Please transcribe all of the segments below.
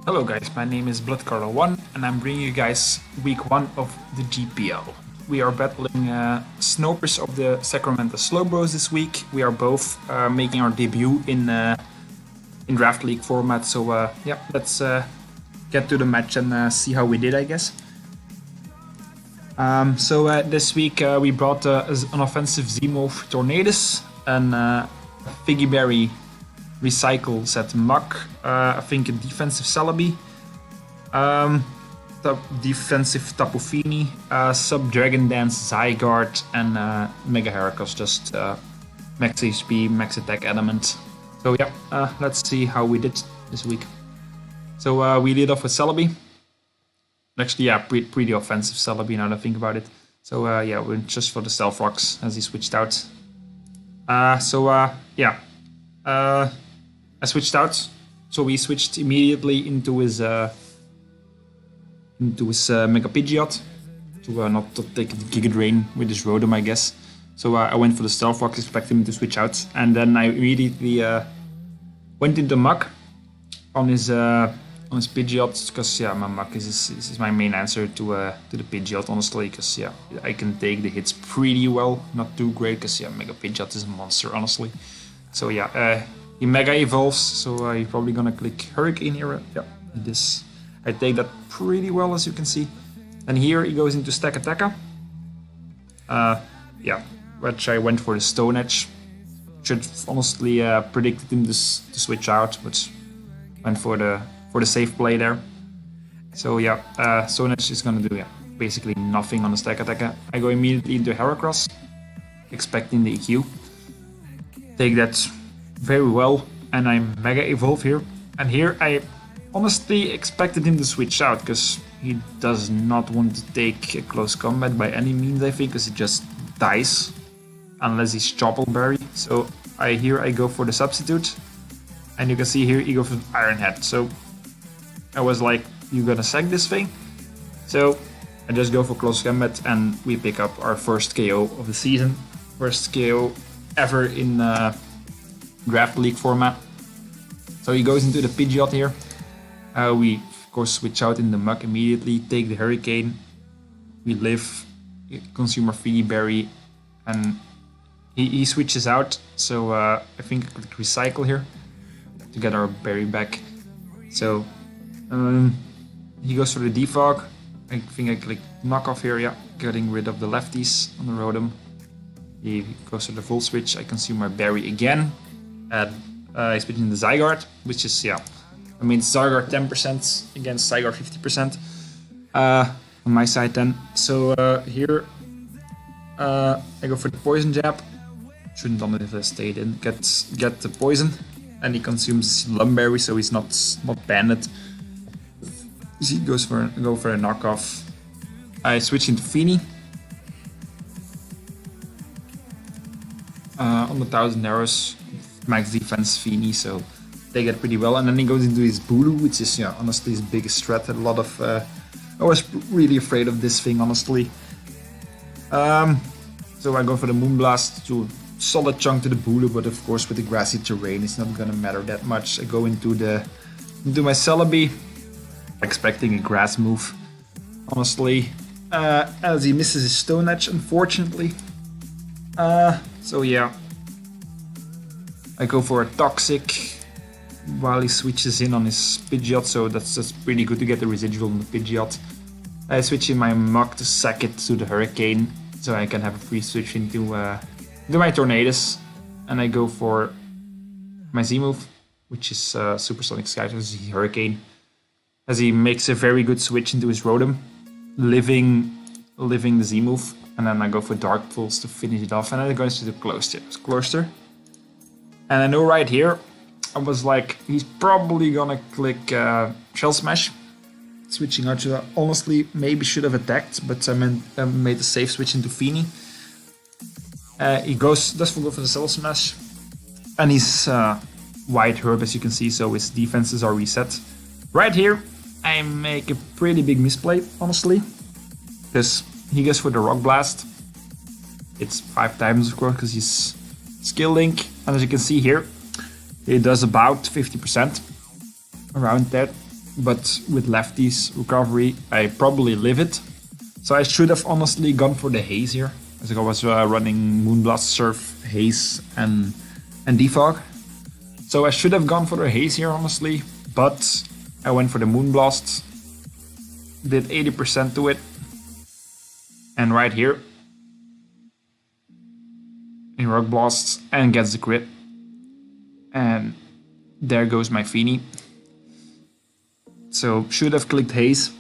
Hello guys, my name is BloodCarlo1 and I'm bringing you guys week 1 of the GPL. We are battling Snopers of the Sacramento Slowbros this week. We are both making our debut in Draft League format, so yeah, let's get to the match and see how we did, I guess. So this week we brought an offensive Z-move Tornadus and Figgy Berry Recycle set Muck, I think a defensive Celebi, defensive Tapu Fini, sub Dragon Dance Zygarde, and Mega Heracross, just max HP, max attack adamant. So yeah, let's see how we did this week. So we lead off with Celebi. Actually, yeah, pretty offensive Celebi now that I think about it. So yeah, we're just for the Stealth Rocks as he switched out. Yeah. I switched out, so we switched immediately into his Mega Pidgeot to not to take the Giga Drain with his Rotom, I guess. So I went for the Stealth Rock, expecting him to switch out, and then I immediately went into Muck on his Pidgeot, because yeah, my Muck is my main answer to the Pidgeot, honestly, because yeah, I can take the hits pretty well, not too great, because yeah, Mega Pidgeot is a monster, honestly. So yeah, he Mega Evolves, so you're probably gonna click Hurricane here. Yeah, this I take that pretty well, as you can see. And here he goes into Stack Attacka. Yeah, which I went for the Stone Edge. Should honestly predicted him to switch out, but went for the safe play there. So yeah, Stone Edge is gonna do basically nothing on the Stack Attacka. I go immediately into Heracross, expecting the EQ. Take that very well, and I Mega Evolve here. And here I honestly expected him to switch out, because he does not want to take a close combat by any means, I think, because he just dies unless he's Choppleberry. So here I go for the substitute, and you can see here he goes for Iron Head. So I was like, you gonna sack this thing? So I just go for close combat, and we pick up our first KO of the season, first KO ever in Draft League format. So he goes into the Pidgeot here. We of course switch out in the Muck immediately, take the Hurricane. We live, consume our Figgy Berry, and he switches out. So I think I could recycle here to get our berry back. So he goes for the Defog. I think I click knock off here, yeah, getting rid of the lefties on the Rotom. He goes for the full switch. I consume my berry again. I switch in the Zygarde, which is, yeah, I mean, Zygarde 10% against Zygarde 50% on my side then. So here I go for the Poison Jab. Shouldn't have done it if I stayed in. Get the poison, and he consumes Lumberry, so he's not banned. He goes for a knockoff. I switch into Fini. On the 1000 arrows, max defense Fini, so they get pretty well. And then he goes into his Bulu, which is, yeah, honestly his biggest threat. A lot of I was really afraid of this thing, honestly. So I go for the Moonblast to solid chunk to the Bulu, but of course with the grassy terrain it's not gonna matter that much. I go into my Celebi, expecting a grass move, honestly, as he misses his Stone Edge, unfortunately. So yeah, I go for a Toxic while he switches in on his Pidgeot, so that's pretty good to get the residual on the Pidgeot. I switch in my Muck to sack it to the Hurricane, so I can have a free switch into my Tornadus, and I go for my Z-move, which is Supersonic Sky, so the Hurricane, as he makes a very good switch into his Rotom, living the Z-move. And then I go for Dark Pulse to finish it off, and then I go into the Cloyster. And I know right here, I was like, he's probably gonna click Shell Smash. Switching out to, honestly, maybe should have attacked, but I made a safe switch into Fini. He does go for the Shell Smash, and he's White Herb, as you can see, so his defenses are reset. Right here, I make a pretty big misplay, honestly, because he goes for the Rock Blast. It's 5 times, of course, because he's Skill Link. And as you can see here, it does about 50%, around that. but with lefty's recovery, I probably live it. So I should have honestly gone for the haze here, as I was running Moonblast, Surf, Haze, and Defog. So I should have gone for the haze here, honestly, but I went for the Moonblast, did 80% to it, and right here, in Rock Blast, and gets the crit. And there goes my Feeny. So should have clicked haze.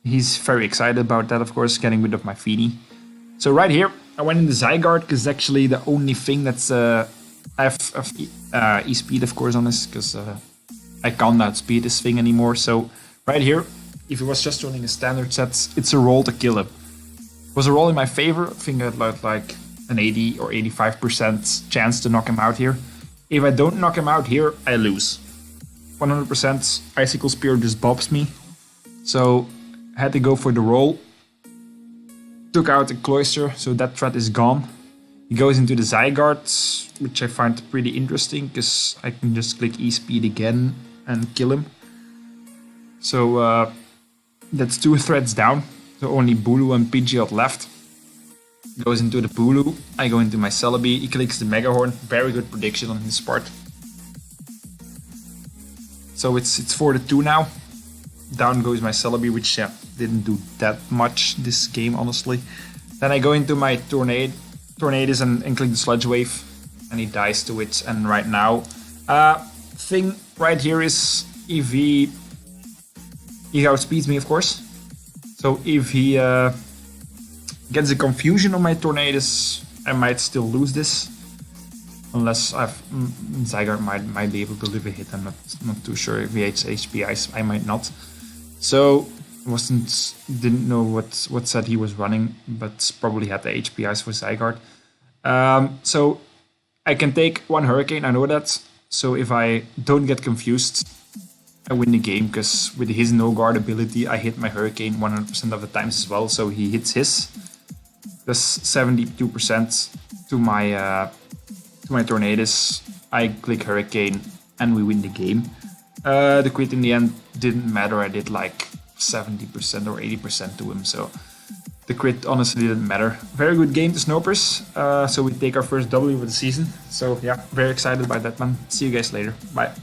He's very excited about that, of course, getting rid of my Feeny. So right here, I went in the Zygarde, because actually the only thing that's... I have E-Speed, of course, on this, because I can't outspeed this thing anymore. So right here, if he was just running a standard set, it's a roll to kill him. It was a roll in my favor. I think I had like an 80 or 85% chance to knock him out here. If I don't knock him out here, I lose. 100% Icicle Spear just bobs me. So I had to go for the roll. Took out the Cloyster, so that threat is gone. He goes into the Zygarde, which I find pretty interesting, because I can just click E-Speed again and kill him. So that's 2 threats down. So only Bulu and Pidgeot left. Goes into the Bulu. I go into my Celebi. He clicks the Mega Horn. Very good prediction on his part. So it's 4-2 now. Down goes my Celebi, which didn't do that much this game, honestly. Then I go into my Tornadus and click the Sludge Wave, and he dies to it. And right now, thing right here is if he outspeeds me, of course. So if he gets a confusion on my Tornadus, I might still lose this. Unless Zygarde might be able to live a hit. I'm not too sure. If he hates HP Ice, I might not. So didn't know what set he was running, but probably had the HP Ice for Zygarde. So I can take 1 Hurricane, I know that. So if I don't get confused, I win the game, because with his no guard ability, I hit my Hurricane 100% of the times as well. So he hits his. That's 72% to my Tornadus. I click Hurricane and we win the game. The crit in the end didn't matter. I did like 70% or 80% to him, so the crit honestly didn't matter. Very good game to Snopers. So we take our first W of the season. So yeah, very excited about that, man. See you guys later. Bye.